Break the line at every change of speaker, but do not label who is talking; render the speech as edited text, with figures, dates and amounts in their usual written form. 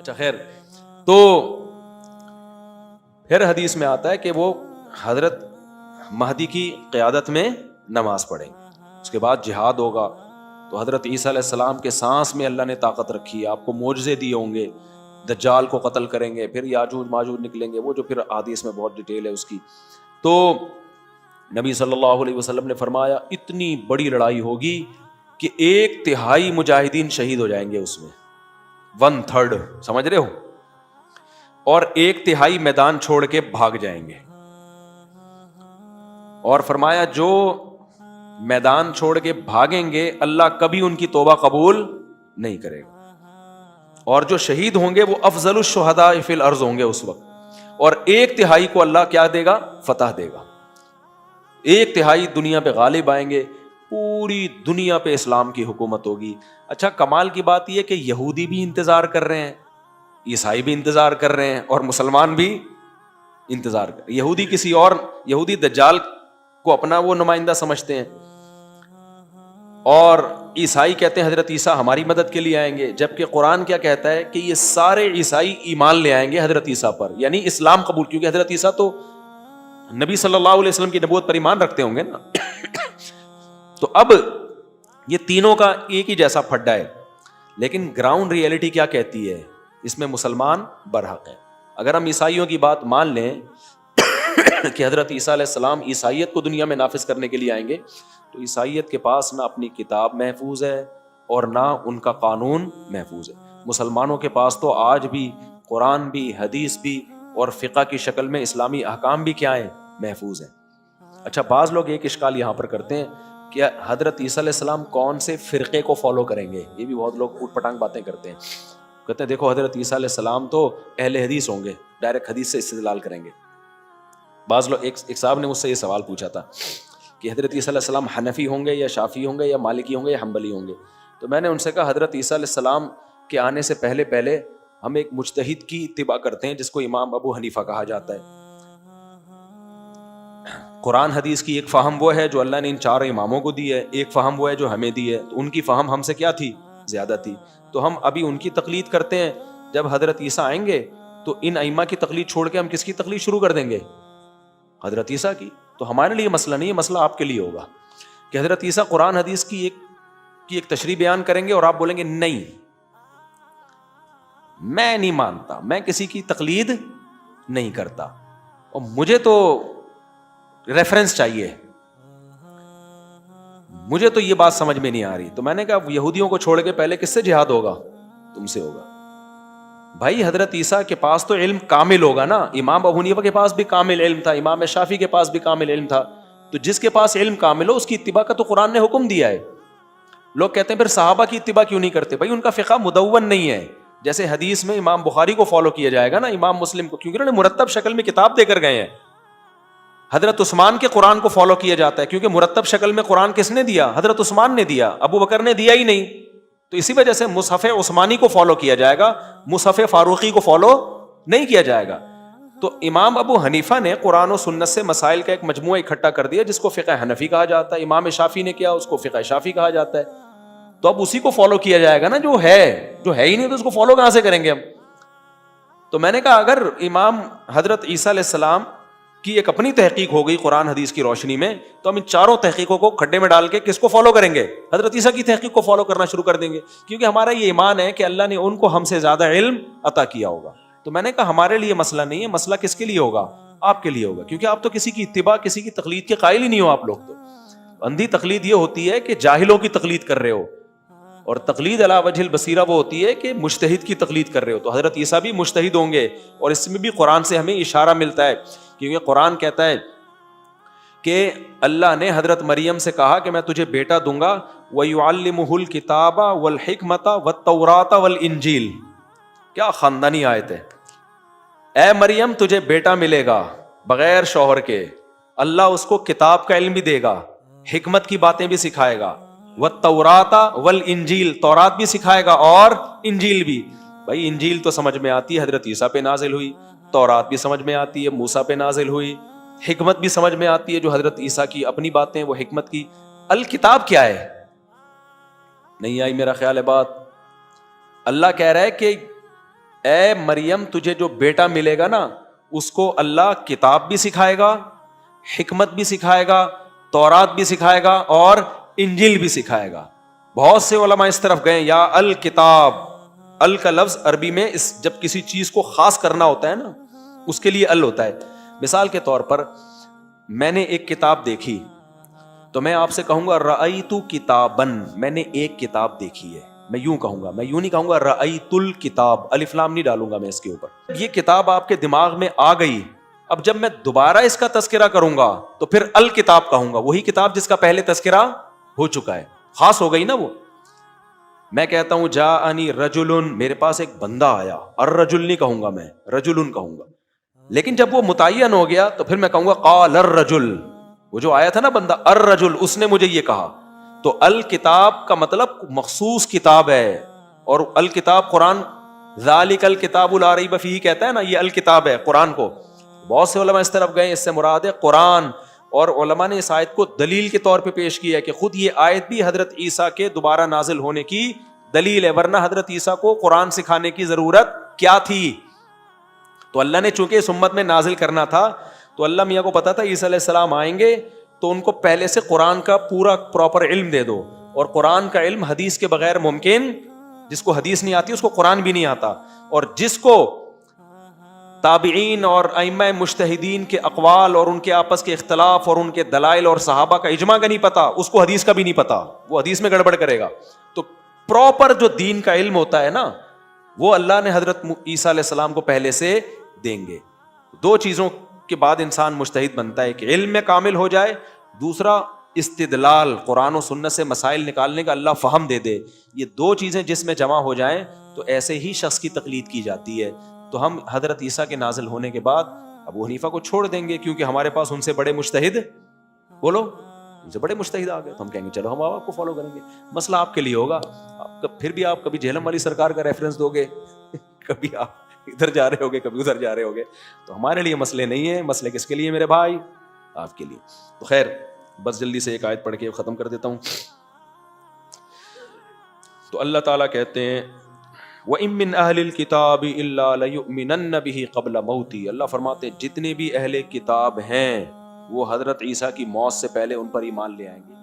اچھا خیر، تو پھر حدیث میں آتا ہے کہ وہ حضرت مہدی کی قیادت میں نماز پڑھیں گے، اس کے بعد جہاد ہوگا. تو حضرت عیسیٰ علیہ السلام کے سانس میں اللہ نے طاقت رکھی ہے، آپ کو معجزے دیے ہوں گے، دجال کو قتل کریں گے، پھر یاجوج ماجوج نکلیں گے، وہ جو پھر حدیث میں بہت ڈیٹیل ہے اس کی. تو نبی صلی اللہ علیہ وسلم نے فرمایا اتنی بڑی لڑائی ہوگی کہ 1/3 مجاہدین شہید ہو جائیں گے اس میں، 1/3، سمجھ رہے ہو، اور 1/3 میدان چھوڑ کے بھاگ جائیں گے. اور فرمایا جو میدان چھوڑ کے بھاگیں گے اللہ کبھی ان کی توبہ قبول نہیں کرے گا، اور جو شہید ہوں گے وہ افضل الشہداء فی الارض ہوں گے اس وقت، اور 1/3 کو اللہ کیا دے گا؟ فتح دے گا. 1/3 دنیا پہ غالب آئیں گے، پوری دنیا پہ اسلام کی حکومت ہوگی. اچھا کمال کی بات یہ کہ یہودی بھی انتظار کر رہے ہیں، عیسائی بھی انتظار کر رہے ہیں، اور مسلمان بھی انتظار کر رہے ہیں. یہودی کسی اور، یہودی دجال کو اپنا وہ نمائندہ سمجھتے ہیں، اور عیسائی کہتے ہیں حضرت عیسیٰ ہماری مدد کے لیے آئیں گے، جبکہ قرآن کیا کہتا ہے کہ یہ سارے عیسائی ایمان لے آئیں گے حضرت عیسیٰ پر، یعنی اسلام قبول، کیونکہ حضرت عیسیٰ تو نبی صلی اللہ علیہ وسلم کی نبوت پر ایمان رکھتے ہوں گے نا. تو اب یہ تینوں کا ایک ہی جیسا پھڈا ہے، لیکن گراؤنڈ ریئلٹی کیا کہتی ہے؟ اس میں مسلمان برحق ہے. اگر ہم عیسائیوں کی بات مان لیں کہ حضرت عیسیٰ علیہ السلام عیسائیت کو دنیا میں نافذ کرنے کے لیے آئیں گے، تو عیسائیت کے پاس نہ اپنی کتاب محفوظ ہے اور نہ ان کا قانون محفوظ ہے. مسلمانوں کے پاس تو آج بھی قرآن بھی، حدیث بھی، اور فقہ کی شکل میں اسلامی احکام بھی کیا ہیں؟ محفوظ ہیں. اچھا بعض لوگ ایک اشکال یہاں پر کرتے ہیں کہ حضرت عیسیٰ علیہ السلام کون سے فرقے کو فالو کریں گے. یہ بھی بہت لوگ اوٹ پٹانگ باتیں کرتے ہیں، کہتے ہیں دیکھو حضرت عیسیٰ علیہ السلام تو اہل حدیث ہوں گے، ڈائریکٹ حدیث سے استدلال کریں گے. بعض لوگ، ایک صاحب نے مجھ سے یہ سوال پوچھا تھا کہ حضرت عیسیٰ علیہ السلام حنفی ہوں گے یا شافعی ہوں گے یا مالکی ہوں گے یا حنبلی ہوں گے. تو میں نے ان سے کہا حضرت عیسیٰ علیہ السلام کے آنے سے پہلے ہم ایک مجتہد کی اتباع کرتے ہیں جس کو امام ابو حنیفہ کہا جاتا ہے. قرآن حدیث کی ایک فہم وہ ہے جو اللہ نے ان 4 اماموں کو دی ہے، ایک فہم وہ ہے جو ہمیں دی ہے. تو ان کی فہم ہم سے کیا تھی؟ زیادہ تھی. تو ہم ابھی ان کی تقلید کرتے ہیں. جب حضرت عیسیٰ آئیں گے تو ان ائمہ کی تقلید چھوڑ کے ہم کس کی تقلید شروع کر دیں گے؟ حضرت عیسیٰ کی. تو ہمارے لیے مسئلہ نہیں ہے، مسئلہ آپ کے لیے ہوگا کہ حضرت عیسیٰ قرآن حدیث کی ایک تشریح بیان کریں گے اور آپ بولیں گے نہیں میں نہیں مانتا، میں کسی کی تقلید نہیں کرتا، اور مجھے تو ریفرنس چاہیے، مجھے تو یہ بات سمجھ میں نہیں آ رہی. تو میں نے کہا یہودیوں کو چھوڑ کے پہلے کس سے جہاد ہوگا؟ تم سے ہوگا. بھائی حضرت عیسیٰ کے پاس تو علم کامل ہوگا نا، امام ابو حنیفہ کے پاس بھی کامل علم تھا، امام شافعی کے پاس بھی کامل علم تھا. تو جس کے پاس علم کامل ہو اس کی اتباع کا تو قرآن نے حکم دیا ہے. لوگ کہتے ہیں پھر صحابہ کی اتباع کیوں نہیں کرتے؟ بھائی ان کا فقہ مدون نہیں ہے. جیسے حدیث میں امام بخاری کو فالو کیا جائے گا نا، امام مسلم کو، کیونکہ انہوں نے مرتب شکل میں کتاب دے کر گئے ہیں. حضرت عثمان کے قرآن کو فالو کیا جاتا ہے کیونکہ مرتب شکل میں قرآن کس نے دیا؟ حضرت عثمان نے دیا، ابو بکر نے دیا ہی نہیں. تو اسی وجہ سے مصحف عثمانی کو فالو کیا جائے گا، مصحف فاروقی کو فالو نہیں کیا جائے گا. تو امام ابو حنیفہ نے قرآن و سنت سے مسائل کا ایک مجموعہ اکٹھا کر دیا جس کو فقہ حنفی کہا جاتا ہے. امام شافعی نے کیا، اس کو فقہ شافعی کہا جاتا ہے. تو اب اسی کو فالو کیا جائے گا نا جو ہے ہی نہیں، تو اس کو فالو کہاں سے کریں گے ہم؟ تو میں نے کہا اگر امام حضرت عیسیٰ علیہ السلام کی ایک اپنی تحقیق ہو گئی قرآن حدیث کی روشنی میں، تو ہم ان 4 تحقیقوں کو کھڈے میں ڈال کے کس کو فالو کریں گے؟ حضرت عیسیٰ کی تحقیق کو فالو کرنا شروع کر دیں گے، کیونکہ ہمارا یہ ایمان ہے کہ اللہ نے ان کو ہم سے زیادہ علم عطا کیا ہوگا. تو میں نے کہا ہمارے لیے مسئلہ نہیں ہے، مسئلہ کس کے لیے ہوگا؟ آپ کے لیے ہوگا، کیونکہ آپ تو کسی کی اتباع، کسی کی تقلید کے قائل ہی نہیں ہو. آپ لوگ تو اندھی تقلید یہ ہوتی ہے کہ جاہلوں کی تقلید کر رہے ہو، اور تقلید علی وجہ البصیرہ وہ ہوتی ہے کہ مجتہد کی تقلید کر رہے ہو. تو حضرت عیسیٰ بھی مجتہد ہوں گے، اور اس میں بھی قرآن سے ہمیں اشارہ ملتا ہے، کیونکہ قرآن کہتا ہے کہ اللہ نے حضرت مریم سے کہا کہ میں تجھے بیٹا دوں گا، وَيُعَلِّمُهُ الْكِتَابَ وَالْحِكْمَةَ وَالتَّوْرَاةَ وَالْإِنْجِيلَ. کیا خاندانی آیت ہے. اے مریم تجھے بیٹا ملے گا بغیر شوہر کے، اللہ اس کو کتاب کا علم بھی دے گا، حکمت کی باتیں بھی سکھائے گا، وَالتَّوْرَاةَ وَالْإِنْجِيلَ، تورات بھی سکھائے گا اور انجیل بھی. بھائی انجیل تو سمجھ میں آتی ہے، حضرت عیسیٰ پہ نازل ہوئی. تورات بھی سمجھ میں آتی ہے، موسیٰ پہ نازل ہوئی. حکمت بھی سمجھ میں آتی ہے جو حضرت عیسیٰ کی اپنی باتیں، وہ حکمت کی. الکتاب کیا ہے؟ نہیں آئی میرا خیال ہے بات. اللہ کہہ رہا ہے کہ اے مریم تجھے جو بیٹا ملے گا نا اس کو اللہ کتاب بھی سکھائے گا, حکمت بھی سکھائے گا, تورات بھی سکھائے گا اور انجیل بھی سکھائے گا. بہت سے علماء اس طرف گئے یا الکتاب, ال کا لفظ عربی میں جب کسی چیز کو خاص کرنا ہوتا ہے نا اس کے لیے ال ہوتا ہے. مثال کے طور پر میں نے ایک کتاب دیکھی تو میں آپ سے کہوں گا رأیت کتابن, میں نے ایک کتاب دیکھی ہے, میں یوں کہوں گا, میں یوں نہیں کہوں گا رأیت الکتاب, الف لام نہیں ڈالوں گا میں اس کے اوپر. یہ کتاب آپ کے دماغ میں آ گئی, اب جب میں دوبارہ اس کا تذکرہ کروں گا تو پھر الکتاب کہوں گا, وہی کتاب جس کا پہلے تذکرہ ہو چکا ہے, خاص ہو گئی نا وہ. میں کہتا ہوں جاءنی رجل, میرے پاس ایک بندہ آیا, الرجل نہیں کہوں گا میں, رجل کہوں گا. لیکن جب وہ متعین ہو گیا تو پھر میں کہوں گا قال الرجل, وہ جو آیا تھا نا بندہ الرجل, اس نے مجھے یہ کہا. تو الکتاب کا مطلب مخصوص کتاب ہے, اور الکتاب قرآن, ذالک الکتاب لا ریب فیہ کہتا ہے نا, یہ الکتاب ہے قرآن کو. بہت سے علماء اس طرف گئے اس سے مراد ہے قرآن, اور علماء نے اس آیت کو دلیل کے طور پہ پیش کیا ہے کہ خود یہ آیت بھی حضرت عیسیٰ کے دوبارہ نازل ہونے کی دلیل ہے, ورنہ حضرت عیسیٰ کو قرآن سکھانے کی ضرورت کیا تھی. تو اللہ نے چونکہ اس امت میں نازل کرنا تھا تو اللہ میاں کو پتا تھا عیسیٰ علیہ السلام آئیں گے تو ان کو پہلے سے قرآن کا پورا پراپر علم دے دو, اور قرآن کا علم حدیث کے بغیر ممکن, جس کو حدیث نہیں آتی اس کو قرآن بھی نہیں آتا, اور جس کو تابعین اور ائمہ مجتہدین کے اقوال اور ان کے آپس کے اختلاف اور ان کے دلائل اور صحابہ کا اجماع کا نہیں پتا, اس کو حدیث کا بھی نہیں پتا, وہ حدیث میں گڑبڑ کرے گا. تو پراپر جو دین کا علم ہوتا ہے نا وہ اللہ نے حضرت عیسیٰ علیہ السلام کو پہلے سے دیں گے. دو چیزوں کے بعد انسان مجتہد بنتا ہے, کہ علم میں کامل ہو جائے, دوسرا استدلال قرآن و سنت سے مسائل نکالنے کا اللہ فہم دے دے. یہ دو چیزیں جس میں جمع ہو جائیں تو ایسے ہی شخص کی تقلید کی جاتی ہے. تو ہم حضرت عیسیٰ کے نازل ہونے کے بعد ابو حنیفہ کو چھوڑ دیں گے کیونکہ ہمارے پاس ان سے بڑے مجتہد, بولو ان سے بڑے مجتہد آ گئے, تو ہم کہیں گے چلو ہم آپ کو فالو کریں گے. مسئلہ آپ کے لیے ہوگا, پھر بھی آپ کبھی جہلم والی سرکار کا ریفرنس دو گے, کبھی آپ ادھر جا رہے ہوگے, کبھی ادھر جا رہے ہوگے. تو ہمارے لیے مسئلے نہیں ہیں, مسئلے کس کے لیے میرے بھائی, آپ کے لیے. تو خیر بس جلدی سے ایک آیت پڑھ کے ختم کر دیتا ہوں. تو اللہ تعالیٰ کہتے ہیں وَإِن مِّنْ أَهْلِ الْكِتَابِ إِلَّا لَيُؤْمِنَنَّ بِهِ قَبْلَ مَوْتِهِ, اللہ فرماتے ہیں جتنے بھی اہل کتاب ہیں وہ حضرت عیسیٰ کی موت سے پہلے ان پر ایمان لے آئیں گے.